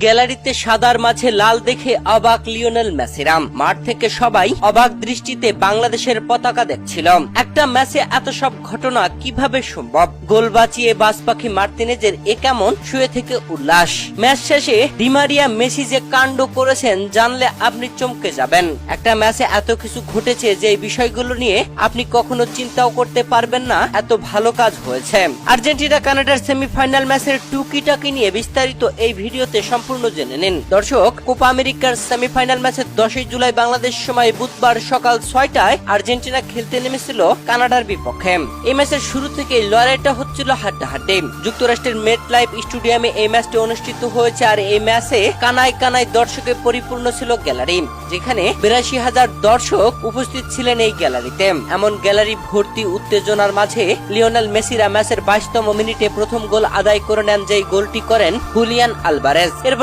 গ্যালারিতে সাদার মাঝে লাল দেখে অবাক লিওনেল মেসিরা। মাঠ থেকে সবাই অবাক দৃষ্টিতে বাংলাদেশের পতাকা দেখছিল। একটা ম্যাচে এত সব ঘটনা কিভাবে সম্ভব? গোল বাঁচিয়ে বাজপাখি মার্তিনেজের এ কেমন শুয়ে থেকে উল্লাস। ম্যাচ শেষে ডি মারিয়া মেসি যে কাণ্ড করেছেন জানলে আপনি চমকে যাবেন। একটা ম্যাচে এত কিছু ঘটেছে যে এই বিষয়গুলো নিয়ে আপনি কখনো চিন্তাও করতে পারবেন না, এত ভালো কাজ হয়েছে। আর্জেন্টিনা কানাডার সেমিফাইনাল ম্যাচের টুকিটাকি নিয়ে বিস্তারিত এই ভিডিওতে সম্পূর্ণ জেনে নিন। দর্শক, কোপা আমেরিকার সেমিফাইনাল ম্যাচের 10 জুলাই বাংলাদেশ সময় বুধবার সকাল 6টায় আর্জেন্টিনা খেলতে নেমেছিল কানাডার বিপক্ষে। এই ম্যাচের শুরু থেকেই লড়াইটা হচ্ছিল হাড্ডাহাড্ডি। যুক্তরাষ্ট্রের মেটলাইফ স্টেডিয়ামে এই ম্যাচটি অনুষ্ঠিত হয়েছে, আর এই ম্যাচে কানায় কানায় দর্শকে পরিপূর্ণ ছিল গ্যালারি, যেখানে 82,000 দর্শক উপস্থিত ছিলেন এই গ্যালারিতে। এমন গ্যালারি ভর্তি উত্তেজনার মাঝে লিওনেল মেসিরা ম্যাচের 22তম মিনিটে প্রথম গোল আদায় করে নেন, যেই গোলটি করেন হুলিয়ান আলভারেজ। এর